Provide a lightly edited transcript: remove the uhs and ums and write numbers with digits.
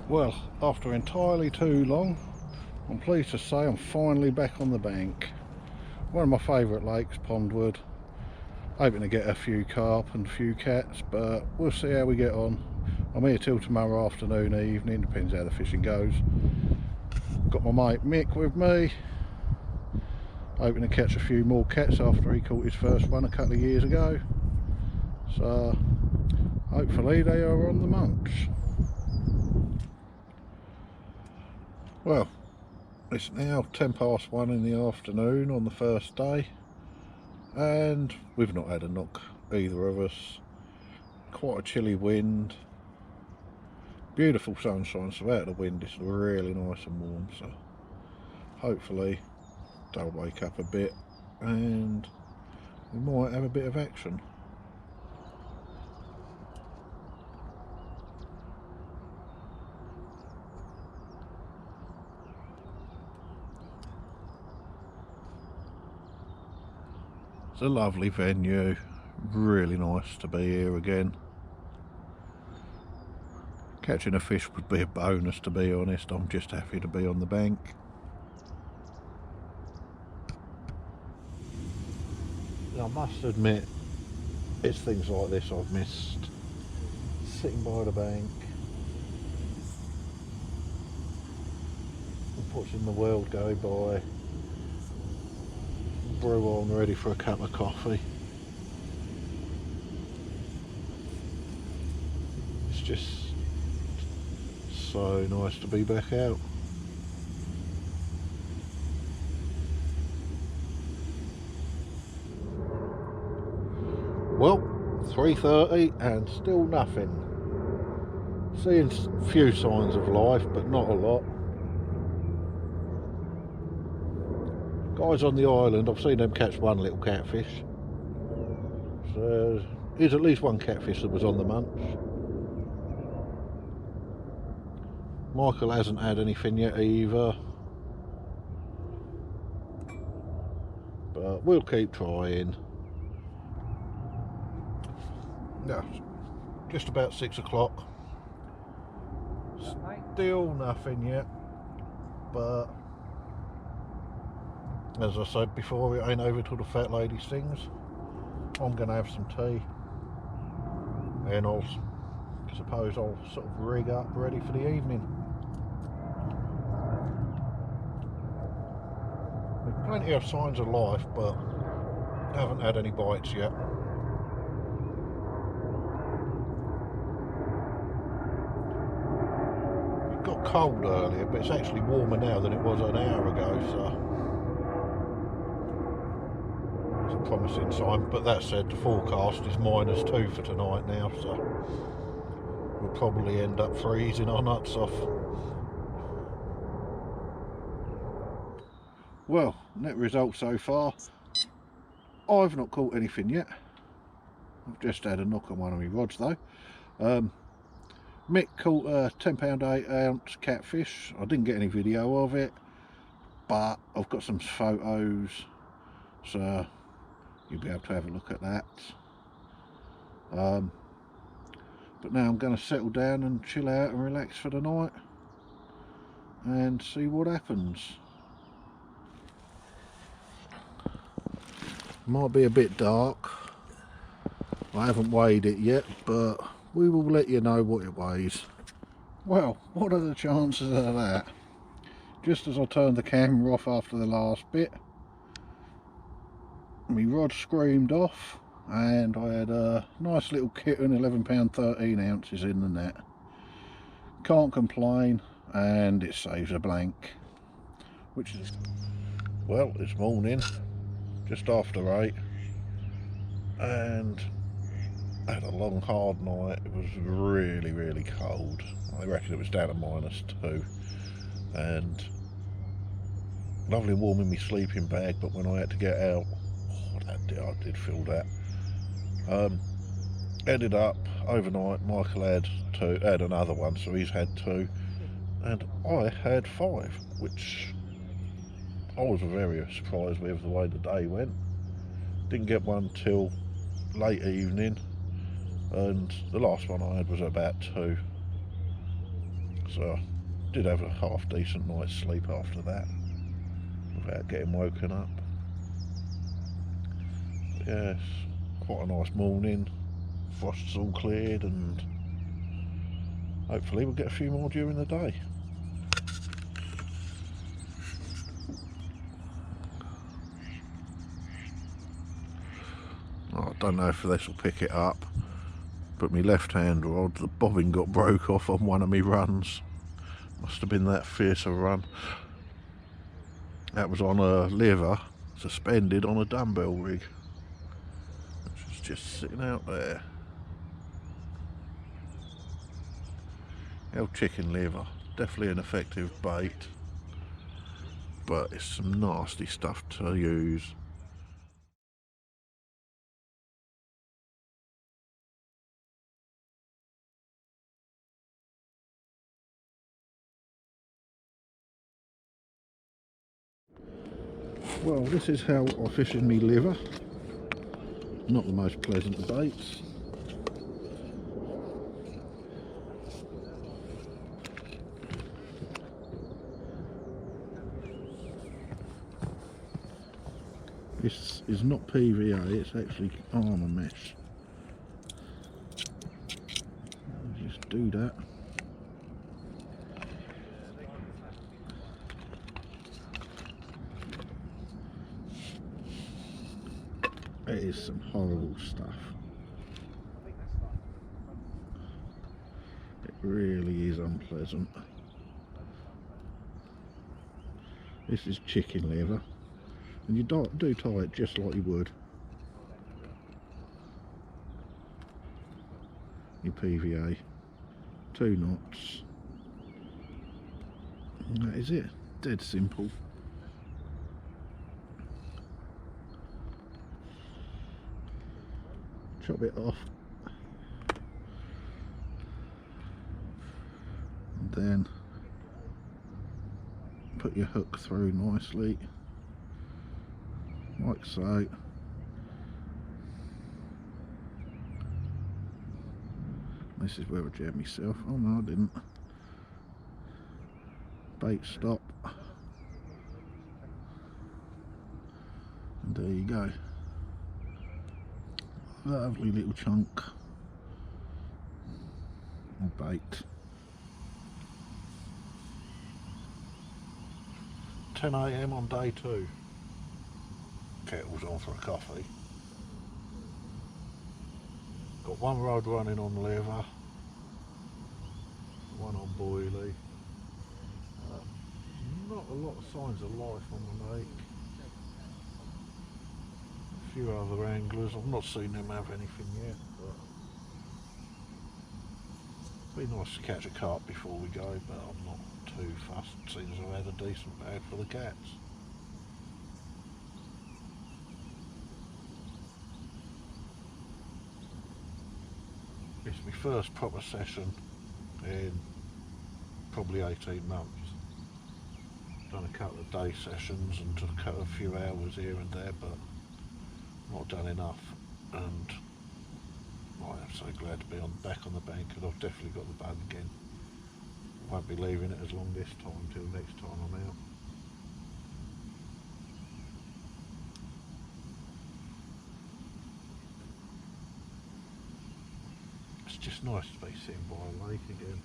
Well, after entirely too long, I'm pleased to say I'm finally back on the bank. One of my favourite lakes, Pondwood. Hoping to get a few carp and a few cats, but we'll see how we get on. I'm here till tomorrow afternoon, evening, depends how the fishing goes. Got my mate Mick with me. Hoping to catch a few more cats after he caught his first one a couple of years ago. So hopefully they are on the munch. Well, it's now 1:10 in the afternoon on the first day, and we've not had a knock, either of us. Quite a chilly wind, beautiful sunshine, so out of the wind it's really nice and warm, so hopefully they'll wake up a bit and we might have a bit of action. It's a lovely venue, really nice to be here again. Catching a fish would be a bonus, to be honest. I'm just happy to be on the bank. I must admit, it's things like this I've missed. Sitting by the bank, watching the world go by, brew on ready for a cup of coffee. It's just so nice to be back out. Well, 3:30 and still nothing. Seeing a few signs of life, but not a lot. Guys on the island, I've seen them catch one little catfish. So there's at least one catfish that was on the munch. Michael hasn't had anything yet either, but we'll keep trying. Yeah, just about 6 o'clock. Still nothing yet, but as I said before, it ain't over till the fat lady sings. I'm gonna have some tea, and I suppose I'll sort of rig up ready for the evening. There's plenty of signs of life, but haven't had any bites yet. It got cold earlier, but it's actually warmer now than it was an hour ago, so it's a promising sign. But that said, the forecast is -2 for tonight now, so we'll probably end up freezing our nuts off. Well, net result so far, I've not caught anything yet. I've just had a knock on one of my rods though. Mick caught a 10 pound 8 ounce catfish. I didn't get any video of it, but I've got some photos, so you'll be able to have a look at that. But now I'm going to settle down and chill out and relax for the night and see what happens. Might be a bit dark. I haven't weighed it yet, but we will let you know what it weighs. Well, what are the chances of that? Just as I turned the camera off after the last bit, my rod screamed off and I had a nice little kitten, 11 pound 13 ounces in the net. Can't complain, and it saves a blank, which is, well, it's morning, just after 8, and I had a long hard night. It was really, really cold. I reckon it was down to -2, and lovely and warm in my sleeping bag, but when I had to get out, I did feel that. Ended up overnight, Michael had another one, so he's had 2, and I had 5, which I was very surprised with the way the day went. Didn't get one till late evening, and the last one I had was about 2. So I did have a half decent night's sleep after that without getting woken up. But yeah, it's quite a nice morning. Frost's all cleared and hopefully we'll get a few more during the day. Oh, I don't know if this will pick it up, but my left hand rod, the bobbin got broke off on one of my runs. Must have been that fierce a run. That was on a lever suspended on a dumbbell rig, which is just sitting out there. The old chicken liver, definitely an effective bait, but it's some nasty stuff to use. Well, this is how I fish in me liver. Not the most pleasant of baits. This is not PVA, it's actually armour mesh. I'll just do that. It is some horrible stuff. It really is unpleasant. This is chicken liver, and you do tie it just like you would your PVA. 2 knots. And that is it. Dead simple. Chop it off. And then put your hook through nicely, like so. This is where I jammed myself. Oh no, I didn't. Bait stop. And there you go. Lovely little chunk of bait. 10 AM on day 2. Kettle's on for a coffee. Got one rod running on liver, one on boilie. Not a lot of signs of life on the lake. A few other anglers, I've not seen them have anything yet, but it'd be nice to catch a carp before we go, but I'm not too fussed, seeing as I've had a decent bag for the cats. It's my first proper session in probably 18 months. Done a couple of day sessions and took a few hours here and there, but not done enough. And I am so glad to be back on the bank, because I've definitely got the bug again. Won't be leaving it as long this time till next time I'm out. It's just nice to be sitting by a lake again.